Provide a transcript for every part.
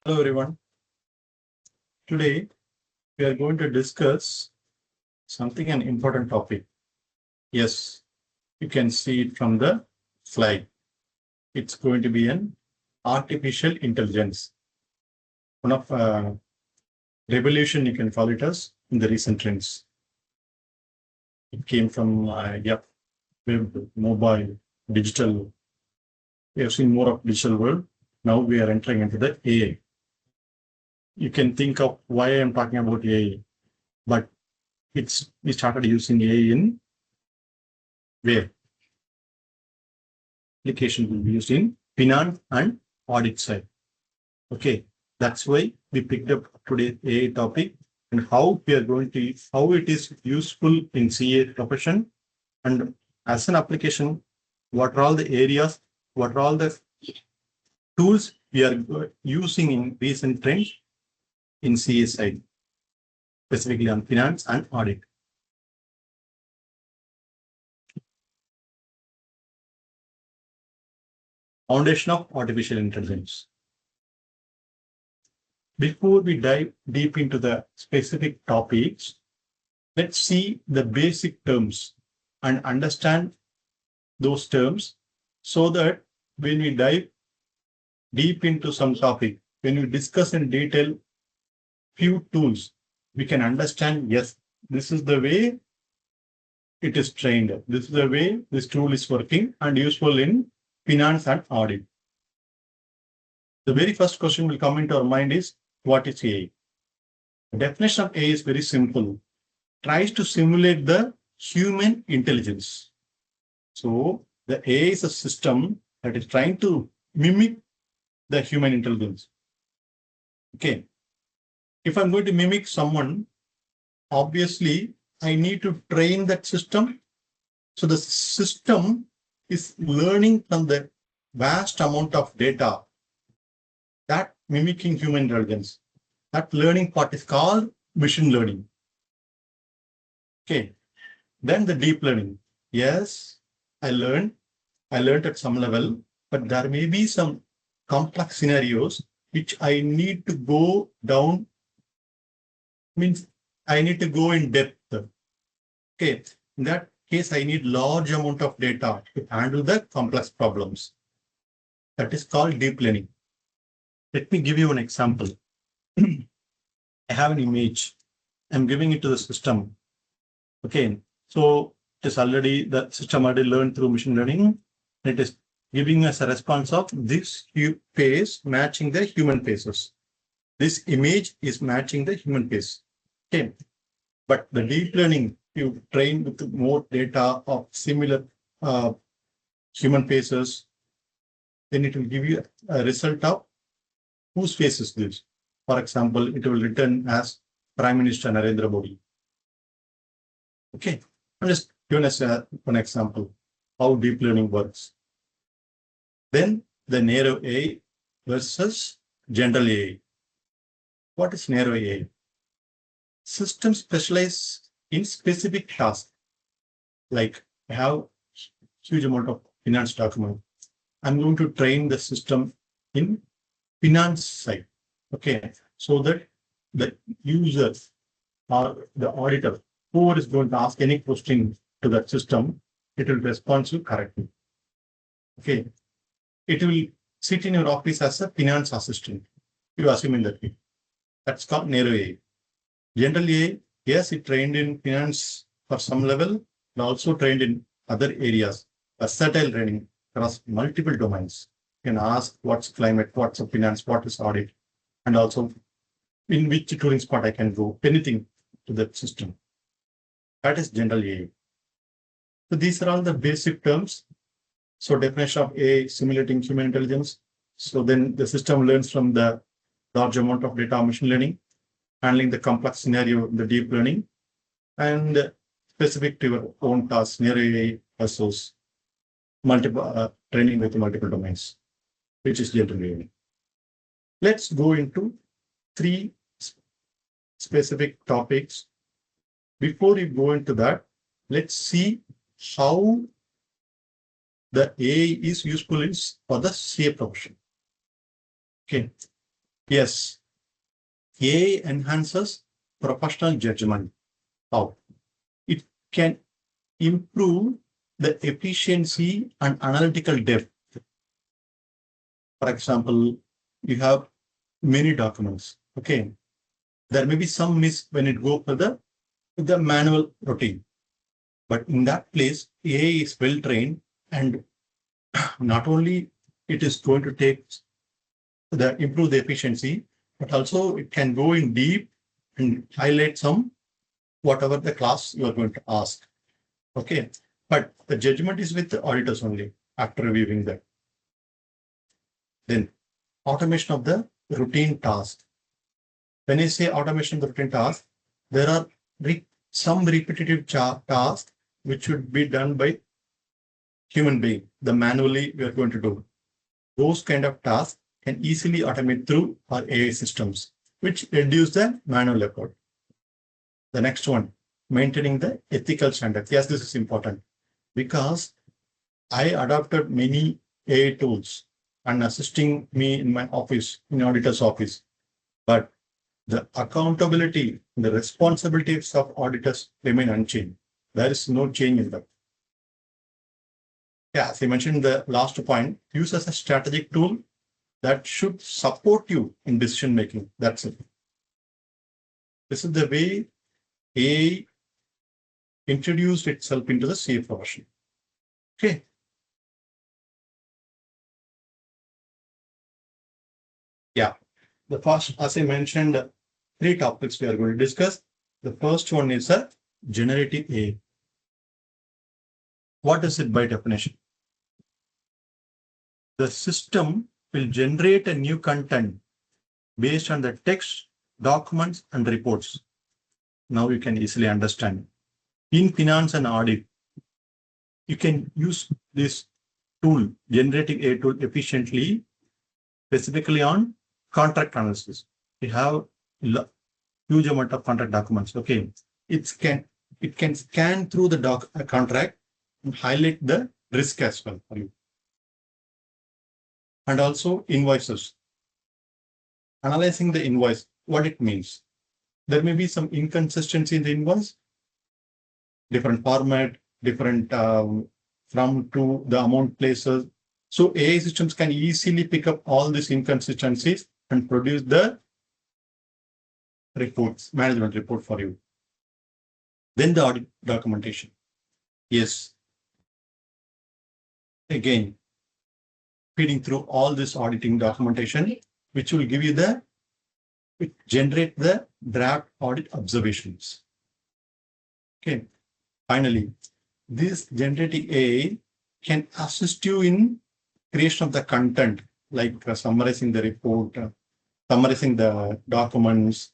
Hello everyone. Today we are going to discuss an important topic. Yes, you can see it from the slide. It's going to be an artificial intelligence. One of revolution you can call it as in the recent trends. It came from web, mobile, digital. We have seen more of digital world. Now we are entering into the AI. You can think of why I'm talking about AI, but we started using AI in where application will be used in finance and audit side. Okay, that's why we picked up today's AI topic and how it is useful in CA profession, and as an application, what are all the areas, what are all the tools we are using in recent trends in CA side, specifically on finance and audit. Foundation of artificial intelligence. Before we dive deep into the specific topics, let's see the basic terms and understand those terms so that when we dive deep into some topic, when we discuss in detail few tools, we can understand, yes, this is the way it is trained. This is the way this tool is working and useful in finance and audit. The very first question will come into our mind is, what is AI? The definition of AI is very simple. Tries to simulate the human intelligence. So the AI is a system that is trying to mimic the human intelligence. Okay. If I'm going to mimic someone, obviously I need to train that system. So the system is learning from the vast amount of data that mimicking human intelligence. That learning part is called machine learning. Okay. Then the deep learning. Yes, I learned at some level, but there may be some complex scenarios which I need to go down, means I need to go in depth. Okay. In that case, I need large amount of data to handle the complex problems. That is called deep learning. Let me give you an example. I have an image. I'm giving it to the system. Okay. So the system already learned through machine learning. It is giving us a response of this face matching the human faces. This image is matching the human face. Okay. But the deep learning, you train with more data of similar human faces, then it will give you a result of whose face is this. For example, it will return as Prime Minister Narendra Modi. Okay, I'm just giving us one example how deep learning works. Then the narrow AI versus general AI. What is narrow AI? Systems specialize in specific tasks. Like I have huge amount of finance document. I'm going to train the system in finance side. Okay, so that the users or the auditor, whoever is going to ask any question to that system, it will respond to correctly. Okay, it will sit in your office as a finance assistant. You assume in that way. That's called narrow AI. General AI, yes, it trained in finance for some level, and also trained in other areas. Versatile training across multiple domains. You can ask what's climate, what's finance, what is audit, and also in which tooling spot I can go, anything to that system. That is general AI. So these are all the basic terms. So definition of AI, simulating human intelligence. So then the system learns from the large amount of data, machine learning, handling the complex scenario, the deep learning, and specific to your own task, narrow AI versus multiple training with multiple domains, which is general AI. Let's go into 3 specific topics. Before we go into that, let's see how the AI is useful for the CA profession. Okay. Yes, AI enhances professional judgment. How? It can improve the efficiency and analytical depth. For example, you have many documents. Okay. There may be some miss when it go for the manual routine. But in that place, AI is well trained, and not only it is going to take improve the efficiency, but also it can go in deep and highlight some whatever the class you are going to ask. Okay. But the judgment is with the auditors only after reviewing that. Then automation of the routine task. When I say automation of the routine task, there are some repetitive tasks which should be done by human being. The manually we are going to do. Those kind of tasks can easily automate through our AI systems, which reduce the manual effort. The next one, maintaining the ethical standards. Yes, this is important because I adopted many AI tools and assisting me in my office, in auditor's office. But the accountability, the responsibilities of auditors remain unchanged. There is no change in that. Yeah, as I mentioned in the last point, use as a strategic tool that should support you in decision making. That's it. This is the way AI introduced itself into the CA profession. Okay. Yeah. The first, as I mentioned, three topics we are going to discuss. The first one is a generative AI. What is it by definition? The system will generate a new content based on the text, documents, and reports. Now you can easily understand. In finance and audit, you can use this tool, generative AI tool, efficiently, specifically on contract analysis. We have huge amount of contract documents. Okay, it can scan through the contract and highlight the risk as well for you. And also invoices. Analyzing the invoice, what it means. There may be some inconsistency in the invoice, different format, different from to the amount places. So AI systems can easily pick up all these inconsistencies and produce the reports, management report for you. Then the audit documentation. Yes. Again, feeding through all this auditing documentation, which will give you generate the draft audit observations. Okay. Finally, this generative AI can assist you in creation of the content, like summarizing the report, summarizing the documents,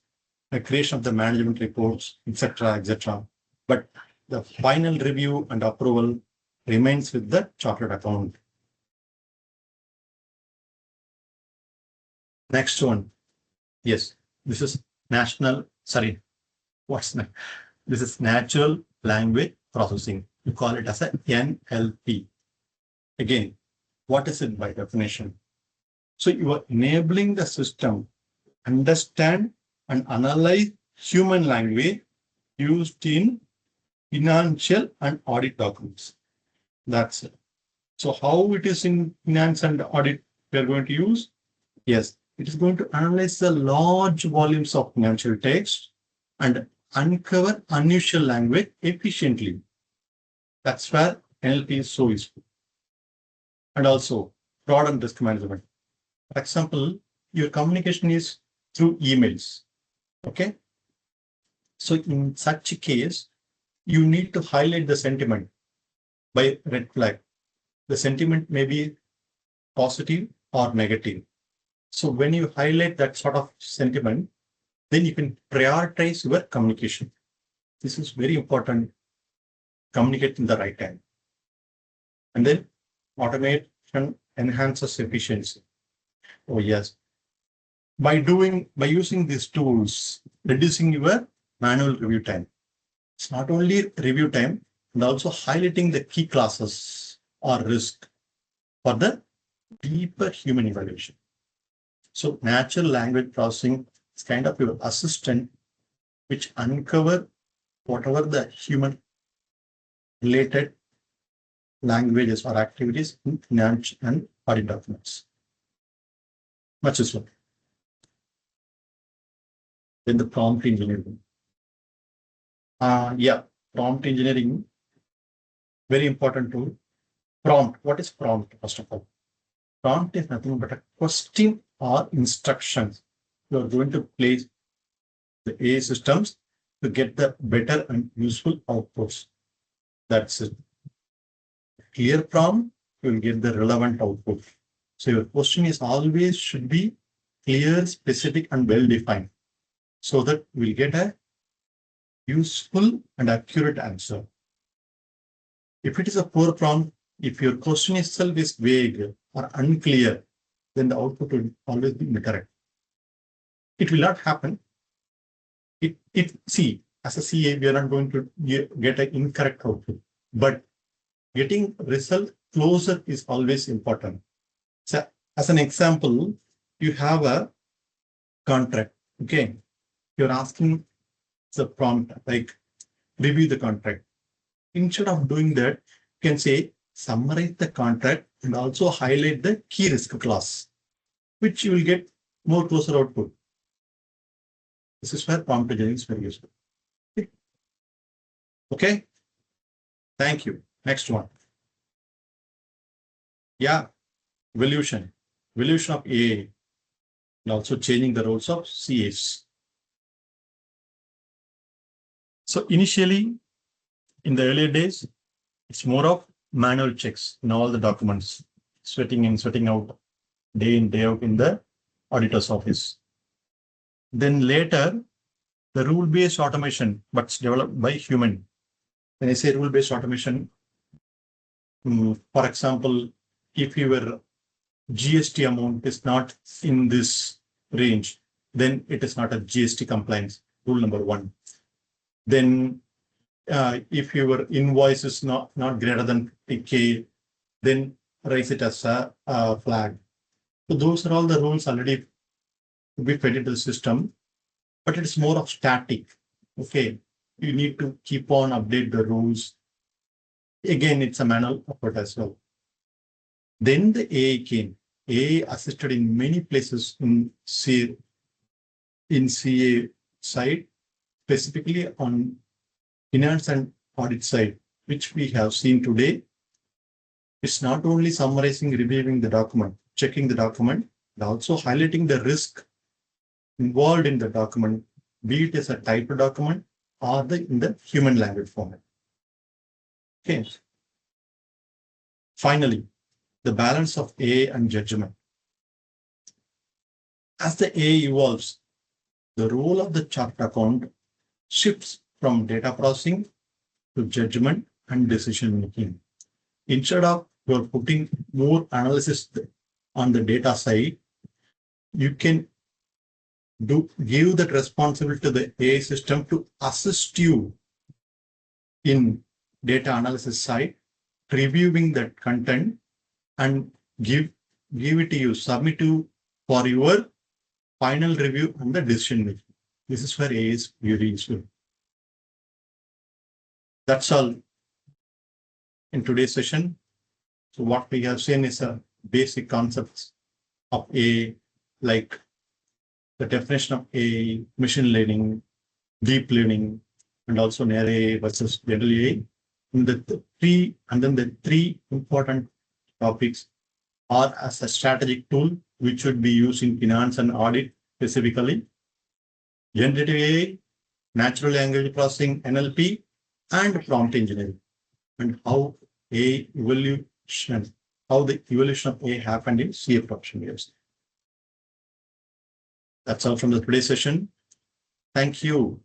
the creation of the management reports, etc., etc. But the final review and approval remains with the chartered account. Next one. Yes, this is this is natural language processing. You call it as a NLP. Again, what is it by definition? So you are enabling the system understand and analyze human language used in financial and audit documents. That's it. So how it is in finance and audit we are going to use? Yes, it is going to analyze the large volumes of financial text and uncover unusual language efficiently. That's where NLP is so useful. And also fraud and risk management. For example, your communication is through emails. Okay. So in such a case, you need to highlight the sentiment by red flag. The sentiment may be positive or negative. So when you highlight that sort of sentiment, then you can prioritize your communication. This is very important. Communicate in the right time. And then automation enhances efficiency. Oh yes. By using these tools, reducing your manual review time. It's not only review time, and also highlighting the key classes or risk for the deeper human evaluation. So natural language processing is kind of your assistant which uncover whatever the human related languages or activities in finance and audit documents. Much is well. Then the prompt engineering. Prompt engineering, very important tool. Prompt. What is prompt? First of all, prompt is nothing but a question or instructions you are going to place the AI systems to get the better and useful outputs. That's it. Clear prompt, you will get the relevant output. So your question is always should be clear, specific, and well defined, so that we'll get a useful and accurate answer. If it is a poor prompt, if your question itself is vague or unclear, then the output will always be incorrect. It will not happen. See, as a CA, we are not going to get an incorrect output, but getting result closer is always important. So, as an example, you have a contract. Okay, you're asking the prompt like review the contract. Instead of doing that, you can say summarize the contract and also highlight the key risk clause, which you will get more closer output. This is where prompt engineering is very useful. Okay. Thank you. Next one. Yeah. Evolution of AI and also changing the roles of CAs. So initially, in the earlier days, it's more of manual checks in all the documents, sweating in, sweating out, day in, day out in the auditor's office. Then later, the rule-based automation, but it's developed by human. When I say rule-based automation, for example, if your GST amount is not in this range, then it is not a GST compliance, rule number 1. Then if your invoice is not greater than 50K, then raise it as a flag. So those are all the rules already to be fed into the system, but it's more of static. Okay, you need to keep on update the rules. Again, it's a manual effort as well. Then the AI came. AI assisted in many places in CA side, specifically on finance and audit side, which we have seen today. It's not only summarizing, reviewing the document, checking the document, but also highlighting the risk involved in the document, be it as a typed document or in the human language format. Okay. Finally, the balance of AI and judgment. As the AI evolves, the role of the chart account shifts from data processing to judgment and decision making. Instead of you're putting more analysis on the data side, you can give that responsibility to the AI system to assist you in data analysis side, reviewing that content and give it to you, submit to for your final review and the decision making. This is where AI is very useful. That's all in today's session. So what we have seen is a basic concepts of AI, like the definition of AI, machine learning, deep learning, and also narrow AI versus general AI. And the three important topics are as a strategic tool, which should be used in finance and audit specifically, generative AI, natural language processing, NLP, and prompt engineering, and how the evolution of AI happened in CA production years. That's all from the today's session. Thank you.